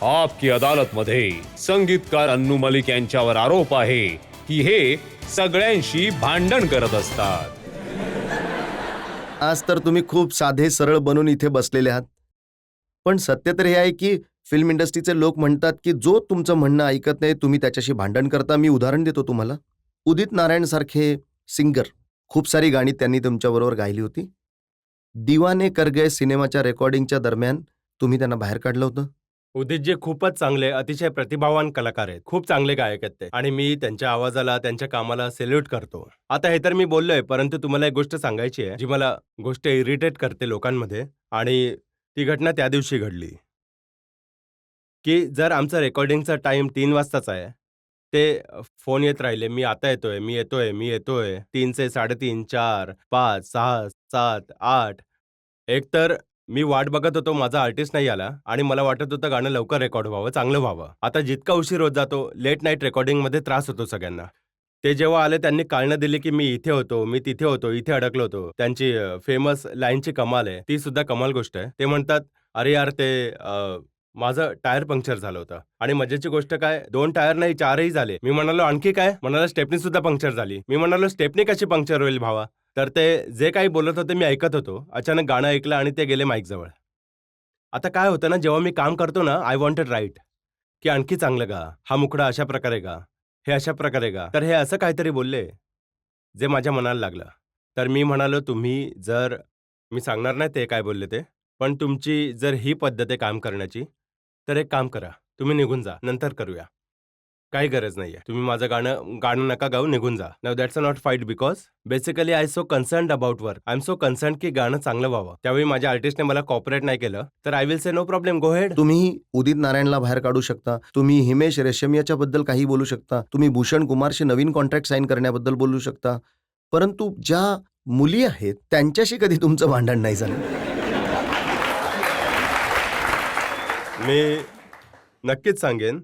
आपकी अदालत मध्ये संगीतकार अन्नू मलिक यांच्यावर आरोप आहे की हे सगळ्यांशी भांडण करत असतात. आज तर तुम्ही खूप साधे सरळ बनून इथे बसलेले आहात, पण सत्य तर हे आहे की फिल्म इंडस्ट्रीचे लोक म्हणतात की जो तुमचं म्हणणं ऐकत नाही तुम्ही त्याच्याशी भांडण करता. मी उदाहरण देतो तुम्हाला. उदित नारायण सारखे सिंगर, खूप सारी गाणी त्यांनी तुमच्याबरोबर गायली होती. दीवाने कर गए सिनेमाच्या रेकॉर्डिंगच्या दरम्यान तुम्ही त्यांना बाहेर काढलं होतं. उदितजी खूपच चांगले, अतिशय प्रतिभावान कलाकार आहेत. खूप चांगले गायक आहेत ते आणि मी त्यांच्या आवाजाला, त्यांच्या कामाला सेल्यूट करतो. आता हे तर मी बोललोय, परंतु तुम्हाला एक गोष्ट सांगायची आहे, जी मला गोष्ट इरिटेट करते लोकांमध्ये आणि ती घटना त्या दिवशी घडली, की जर आमचा रेकॉर्डिंगचा टाईम 3 वाजताचा आहे, ते फोन येत राहिले, "मी आता येतोय, मी येतोय, मी येतोय." 3चे 3:30, 4, 5, 6, 7, 8. एकतर मी वाट बघत होतो, माझा आर्टिस्ट नाही आला आणि मला वाटत होतं गाणं लवकर रेकॉर्ड व्हावं, चांगलं व्हावं. आता जितका उशीर होत जातो, लेट नाईट रेकॉर्डिंगमध्ये त्रास होतो सगळ्यांना. ते जेव्हा आले त्यांनी कारणं दिली, की मी इथे होतो, मी तिथे होतो, इथे अडकलो होतो. त्यांची फेमस लाईनची कमाल आहे, ती सुद्धा कमाल गोष्ट आहे. ते म्हणतात, "अरे यार, माझं टायर पंक्चर झालं होतं." आणि मजेची गोष्ट काय, 2 टायर नाही 4ही झाले. मी म्हणालो, "आणखी काय?" म्हणाला, "स्टेपनी सुद्धा पंक्चर झाली." मी म्हणालो, "स्टेपनी कशी पंक्चर होईल भावा?" तर ते जे काही बोलत होते मी ऐकत होतो. अचानक गाणं ऐकलं आणि ते गेले माईकजवळ. आता काय होतं ना, जेव्हा मी काम करतो ना, आय वॉन्ट टू राईट, की आणखी चांगलं गा, हा मुखडा अशा प्रकारे गा, हे अशा प्रकारे गा. तर हे असं काहीतरी बोलले, जे माझ्या मनाला लागलं. तर मी म्हणालो, तुम्ही जर मी सांगणार नाही ते काय बोलले ते, पण तुमची जर ही पद्धत आहे काम करण्याची, तर एक काम करा, तुम्ही निघून जा, नंतर करूया. काही गरज नाहीये. तुम्ही माझं गाणं गाणं नका गाऊ, निघून जा. Now that's not fight because basically I so concerned about work. I am so concerned की गाणं चांगलं व्हावं. त्यावेळी माझ्या आर्टिस्टने मला कॉपरेट नाही केलं, तर I will say no problem, go ahead. तुम्ही उदित नारायणला बाहेर काढू शकता, तुम्ही हिमेश रेशमियाच्या बद्दल काही बोलू शकता, तुम्ही भूषण कुमारशी नवीन कॉन्ट्रॅक्ट साईन करण्याबद्दल बोलू शकता, परंतु ज्या मुली आहेत त्यांच्याशी कधी तुमचं भांडण नाही झालं. मी नक्कीच सांगेन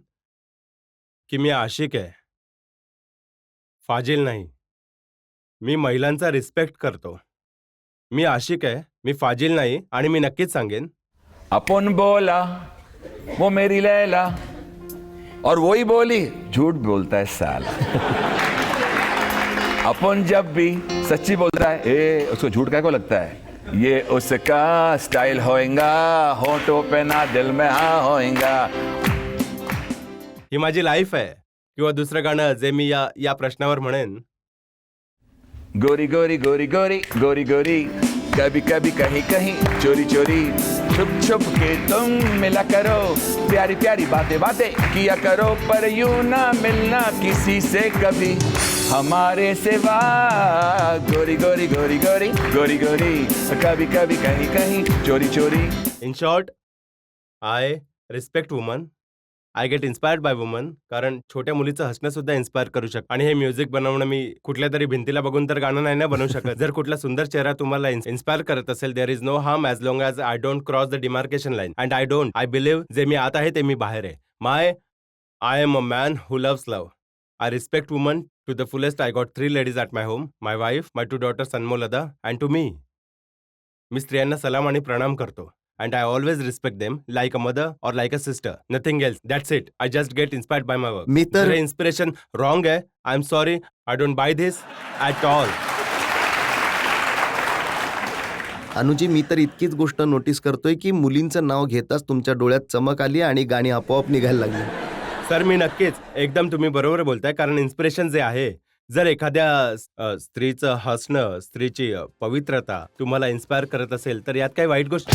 की मी आशिक आहे, फाजील नाही. मी महिलांचा रिस्पेक्ट करतो. मी आशिक आहे, मी फाजील नाही आणि मी नक्कीच सांगेन अपन बोला वो मेरी लैला और वही बोली झूठ बोलता है साला. अपन जब भी सच्ची बोल रहा है ए उसको झूठ क्या को लगता है. ये उसका स्टाइल होएगा, होठों पे ना दिल में हाँ होएगा. ही माझी लाईफ आहे. किंवा दुसरं गाणं जे मी या प्रश्नावर म्हणेन, गोरी गोरी गोरी गोरी गोरी गोरी कभी कभी कहीं कहीं चोरी चोरी छुप छुप के तुम मिला करो, प्यारी प्यारी बातें बातें किया करो, पर यूं ना मिलना किसी से कभी हमारे सिवा. गोरी गोरी गोरी गोरी गोरी गोरी कभी कभी कहीं कहीं चोरी चोरी. In short, I respect woman, I get inspired bye woman. कारण छोट्या मुलीचं हसणं सुद्धा इन्स्पायर करू शकतं. आणि हे म्युझिक बनवणं मी कुठल्या तरी भिंतीला बघून तर गाणं नाही ना बनवू शकत. जर कुठला सुंदर चेहरा तुम्हाला इन्स्पायर करत असेल, there is no harm as long as I don't cross the demarcation line. And I believe जे मी आत आहे ते मी बाहेर आहे. I am a man who loves love. I respect woman to the fullest. I got 3 ladies at my home, my wife, my 2 daughters Anmol, Ada and to me. मी स्त्रियांना सलाम आणि प्रणाम करतो. And I always respect them like a mother or like a sister. Nothing else. That's it. I just get inspired by my work. मी तर- जर inspiration wrong आहे, I'm sorry. I don't buy this at all. Anuji, मी तर इतकीच गोष्ट notice करतोय की मुलींचं नाव घेताच तुमच्या डोळ्यात चमक आली आणि गाणी आपोआप निघायला लागली. सर मी नक्कीच एकदम तुम्ही बरोबर बोलताय. कारण इन्स्पिरेशन जे आहे, जर एखाद्या स्त्रीचं हसणं, स्त्रीची पवित्रता तुम्हाला इन्स्पायर करत असेल, तर यात काही वाईट गोष्ट